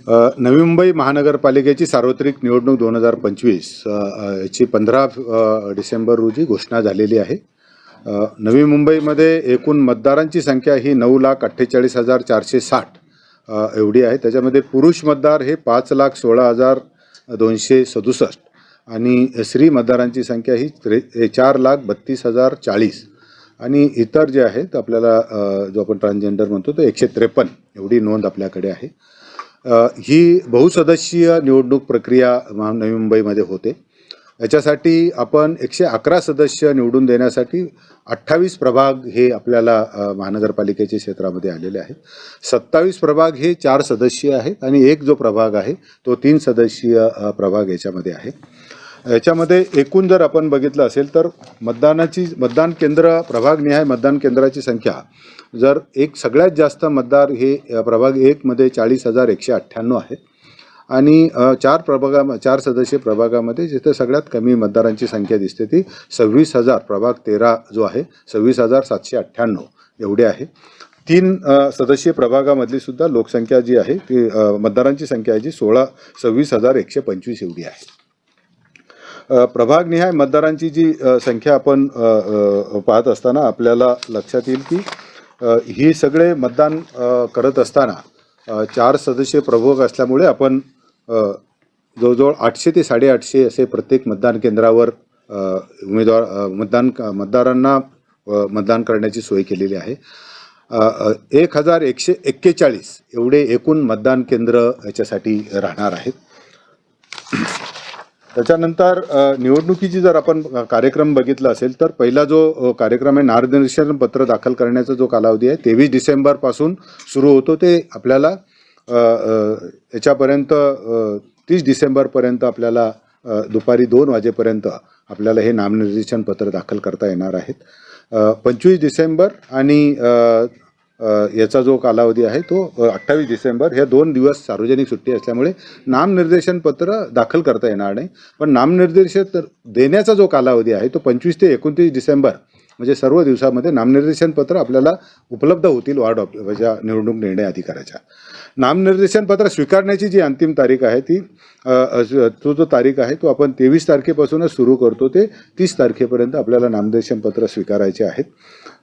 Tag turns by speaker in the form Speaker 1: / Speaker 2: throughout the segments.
Speaker 1: नवी मुंबई महानगरपालिकेची सार्वत्रिक निवडणूक 2025 याची 15 डिसेंबर रोजी घोषणा झालेली आहे. नवी मुंबईमध्ये एकूण मतदारांची संख्या ही 9,48,460 एवढी आहे. त्याच्यामध्ये पुरुष मतदार हे 5,16,267 आणि स्त्री मतदारांची संख्या ही 4,32,040 आणि इतर जे आहेत आपल्याला जो आपण ट्रान्सजेंडर म्हणतो तो 153 एवढी नोंद आपल्याकडे आहे. ही बहुसदस्यीय निवडणूक प्रक्रिया नवी मुंबईमध्ये होते. याच्यासाठी आपण 111 सदस्य निवडून देण्यासाठी 28 प्रभाग हे आपल्याला महानगरपालिकेच्या क्षेत्रामध्ये आलेले आहेत. 27 प्रभाग हे 4 सदस्यीय आहेत आणि एक जो प्रभाग आहे तो 3 सदस्यीय प्रभाग याच्यामध्ये आहे. याच्यामध्ये एकूण जर आपण बघितलं असेल तर मतदान केंद्र प्रभागनिहाय मतदान केंद्राची संख्या जर सगळ्यात जास्त मतदार हे प्रभाग 1 मध्ये 40,198 आहेत आणि 4 सदस्यीय प्रभागामध्ये जिथे सगळ्यात कमी मतदारांची संख्या दिसते ती 26,000 प्रभाग 13 जो आहे 26,798 एवढे आहे. 3 सदस्यीय प्रभागामधली सुद्धा लोकसंख्या जी आहे ती मतदारांची संख्या जी 26,125 एवढी आहे. प्रभागनिहाय मतदारांची जी संख्या आपण पाहत असताना आपल्याला लक्षात येईल की ही सगळे मतदान करत असताना 4 सदस्यीय प्रभाग असल्यामुळे आपण जवळजवळ 800 ते 850 असे प्रत्येक मतदान केंद्रावर मतदारांना मतदान करण्याची सोय केलेली आहे. 1,141 एवढे एकूण मतदान केंद्र याच्यासाठी राहणार आहेत. त्याच्यानंतर निवडणुकीची जर आपण कार्यक्रम बघितला असेल तर पहिला जो कार्यक्रम आहे नामनिर्देशन पत्र दाखल करण्याचा जो कालावधी आहे 23 डिसेंबरपासून सुरू होतो ते आपल्याला याच्यापर्यंत 30 डिसेंबरपर्यंत आपल्याला दुपारी 2 वाजेपर्यंत आपल्याला हे नामनिर्देशन पत्र दाखल करता येणार आहेत. 25 डिसेंबर आणि याचा जो कालावधी आहे तो 28 डिसेंबर ह्या 2 दिवस सार्वजनिक सुट्टी असल्यामुळे नामनिर्देशन पत्र दाखल करता येणार नाही. पण नामनिर्देशन देण्याचा जो कालावधी आहे तो 25 ते 29 डिसेंबर म्हणजे सर्व दिवसामध्ये नामनिर्देशन पत्र आपल्याला उपलब्ध होतील वार्ड ऑफिसच्या निवडणूक निर्णय अधिकाऱ्याच्या. नामनिर्देशन पत्र स्वीकारण्याची जी अंतिम तारीख आहे ती जो तारीख आहे तो आपण 23 तारखेपासूनच सुरू करतो ते 30 तारखेपर्यंत आपल्याला नामनिर्देशन पत्र स्वीकारायचे आहेत.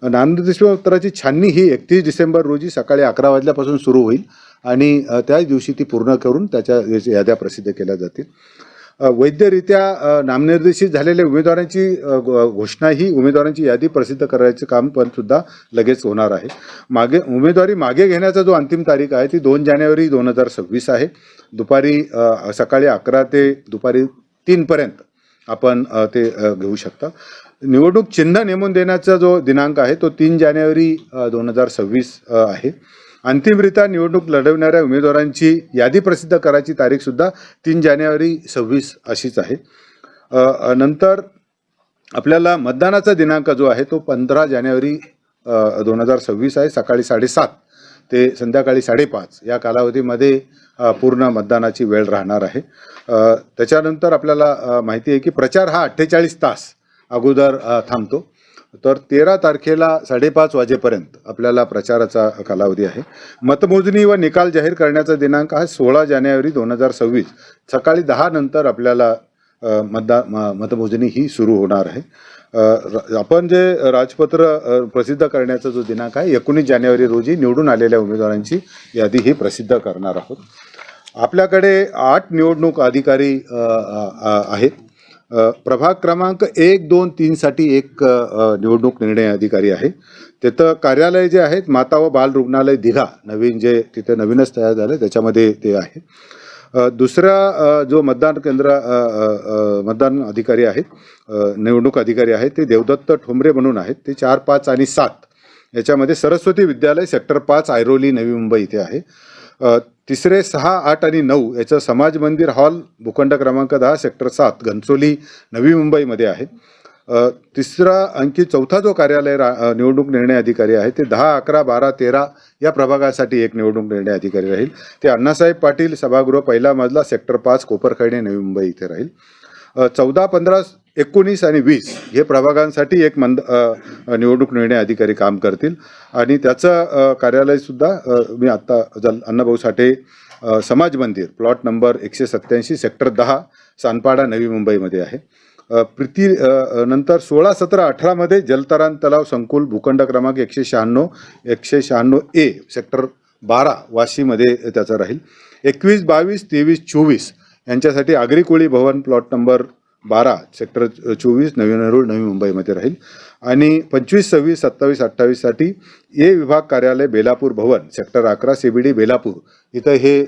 Speaker 1: नामनिर्देशन पत्राची छाननी ही 31 डिसेंबर रोजी सकाळी 11 वाजल्यापासून सुरू होईल आणि त्याच दिवशी ती पूर्ण करून त्याच्या याद्या प्रसिद्ध केल्या जातील. वैधरित्या नामनिर्देशित झालेल्या उमेदवारांची घोषणा ही उमेदवारांची यादी प्रसिद्ध करायचं काम पण सुद्धा लगेच होणार आहे. उमेदवारी मागे घेण्याचा जो अंतिम तारीख आहे ती 2 जानेवारी 2026 आहे. दुपारी सकाळी 11 ते दुपारी 3 पर्यंत आपण ते घेऊ शकता. निवडणूक चिन्ह नेमून देण्याचा जो दिनांक आहे तो 3 जानेवारी 2026 आहे. अंतिमरित्या निवडणूक लढवणाऱ्या उमेदवारांची यादी प्रसिद्ध करायची तारीख सुद्धा 3 जानेवारी 26 अशीच आहे. नंतर आपल्याला मतदानाचा दिनांक जो आहे तो 15 जानेवारी 2026 आहे. सकाळी 7:30 ते संध्याकाळी 5:30 या कालावधीमध्ये पूर्ण मतदानाची वेळ राहणार आहे. त्याच्यानंतर आपल्याला माहिती आहे की प्रचार हा 48 तास अगोदर थांबतो. तर 13 तारखेला 5:30 वाजेपर्यंत आपल्याला प्रचाराचा कालावधी आहे. मतमोजणी व निकाल जाहीर करण्याचा दिनांक हा 16 जानेवारी 2026 सकाळी 10 नंतर आपल्याला मतमोजणी ही सुरू होणार आहे. आपण जे राजपत्र प्रसिद्ध करण्याचा जो दिनांक आहे 19 जानेवारी रोजी निवडून आलेल्या उमेदवारांची यादी ही प्रसिद्ध करणार आहोत. आपल्याकडे 8 निवडणूक अधिकारी आहेत. प्रभाग क्रमांक 1, 2, 3 साठी एक निवडणूक निर्णय अधिकारी आहे. तिथं कार्यालय जे आहेत माता व बाल रुग्णालय दिघा नवीन जे तिथे नवीनच तयार झालं त्याच्यामध्ये ते आहे. दुसरा जो मतदान अधिकारी आहेत निवडणूक अधिकारी आहेत ते देवदत्त ठोंबरे म्हणून आहेत. ते 4, 5 आणि 7 याच्यामध्ये सरस्वती विद्यालय सेक्टर 5 ऐरोली नवी मुंबई इथे आहे. तिसरे 6, 8 आणि 9 याचं समाज मंदिर हॉल भूखंड क्रमांक 10 सेक्टर 7 घनसोली नवी मुंबईमध्ये आहे. चौथा जो कार्यालय निवडणूक निर्णय अधिकारी आहे ते 10, 11, 12, 13 या प्रभागासाठी एक निवडणूक निर्णय अधिकारी राहील. ते अण्णासाहेब पाटील सभागृह पहिला मजला सेक्टर 5 कोपरखैरणे नवी मुंबई इथे राहील. 14, 15, 19 आणि 20 हे प्रभागांसाठी एक निवडणूक निर्णय अधिकारी काम करतील आणि त्याचं कार्यालयसुद्धा मी आत्ता अण्णाभाऊ साठे समाज मंदिर प्लॉट नंबर 187 सेक्टर 10 सानपाडा नवी मुंबईमध्ये आहे. नंतर 16, 17, 18 मध्ये जलतरण तलाव संकुल भूखंड क्रमांक 196A सेक्टर 12 वाशीमध्ये त्याचं राहील. 21, 22, 23, 24 यांच्यासाठी आगरी कोळी भवन प्लॉट नंबर 12 सेक्टर 24 नवी नेरूळ नवी मुंबईमध्ये राहील आणि 25, 26, 27, 28 साठी ए विभाग कार्यालय बेलापूर भवन सेक्टर 11 CBD बेलापूर इथं हे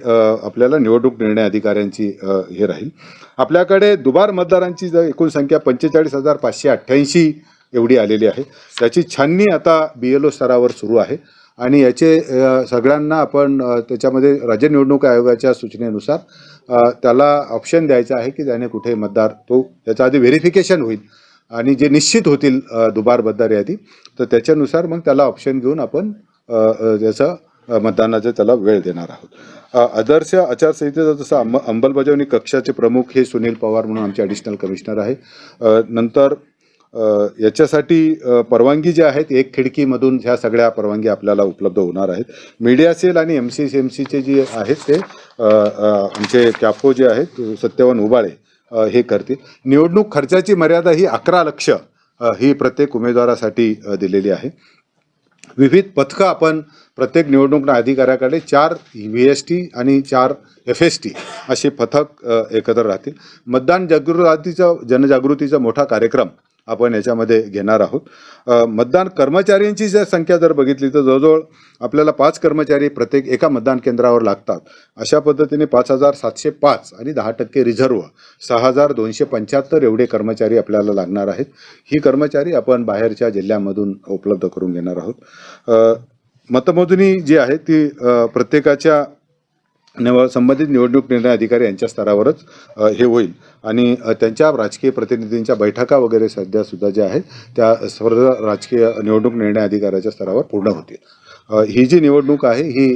Speaker 1: आपल्याला निवडणूक निर्णय अधिकाऱ्यांची हे राहील. आपल्याकडे दुबार मतदारांची एकूण संख्या 45,588 एवढी आलेली आहे. त्याची छाननी आता BLO स्तरावर सुरू आहे आणि याचे सगळ्यांना आपण त्याच्यामध्ये राज्य निवडणूक आयोगाच्या सूचनेनुसार त्याला ऑप्शन द्यायचा आहे की त्याने कुठे मतदार तो त्याच्या आधी व्हेरिफिकेशन होईल आणि जे निश्चित होतील दुबार मतदार यादी तर त्याच्यानुसार मग त्याला ऑप्शन घेऊन आपण त्याचं मतदानाचा त्याला वेळ देणार आहोत. आदर्श आचारसंहितेचा जसं अंमलबजावणी कक्षाचे प्रमुख हे सुनील पवार म्हणून आमचे ॲडिशनल कमिशनर आहे. नंतर याच्यासाठी परवानगी ज्या आहेत एक खिडकीमधून ह्या सगळ्या परवानगी आपल्याला उपलब्ध होणार आहेत. मीडिया सेल आणि MCMCचे जे आहेत ते आमचे कॅफो जे आहेत सत्यवान उबाळे हे करतील. निवडणूक खर्चाची मर्यादा ही 11 लक्ष ही प्रत्येक उमेदवारासाठी दिलेली आहे. विविध पथकं आपण प्रत्येक निवडणूक अधिकाऱ्याकडे 4 VST आणि 4 FST असे पथक एकत्र राहतील. मतदान जनजागृतीचा मोठा कार्यक्रम आपण याच्यामध्ये घेणार आहोत. मतदान कर्मचाऱ्यांची जर संख्या जर बघितली तर जवळजवळ आपल्याला 5 कर्मचारी प्रत्येक एका मतदान केंद्रावर लागतात. अशा पद्धतीने 5,705 आणि 10% रिझर्व्ह 6,275 एवढे कर्मचारी आपल्याला लागणार आहेत. ही कर्मचारी आपण बाहेरच्या जिल्ह्यामधून उपलब्ध करून घेणार आहोत. मतमोजणी जी आहे ती प्रत्येकाच्या संबंधित निवडणूक निर्णय अधिकारी यांच्या स्तरावरच हे होईल आणि त्यांच्या राजकीय प्रतिनिधींच्या बैठका वगैरे सध्यासुद्धा ज्या आहेत त्या सर्व राजकीय निवडणूक निर्णय अधिकाऱ्याच्या स्तरावर पूर्ण होतील. ही जी निवडणूक आहे ही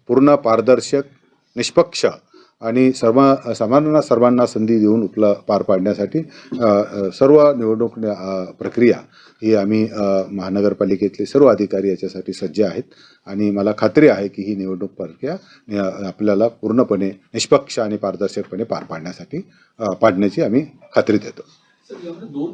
Speaker 1: पूर्ण पारदर्शक निष्पक्ष आणि सर्वांना संधी देऊन पार पाडण्यासाठी सर्व निवडणूक प्रक्रिया ही आम्ही महानगरपालिकेतले सर्व अधिकारी याच्यासाठी सज्ज आहेत आणि मला खात्री आहे की ही निवडणूक प्रक्रिया आपल्याला पूर्णपणे निष्पक्ष आणि पारदर्शकपणे पार पाडण्यासाठी पाडण्याची आम्ही खात्री देतो.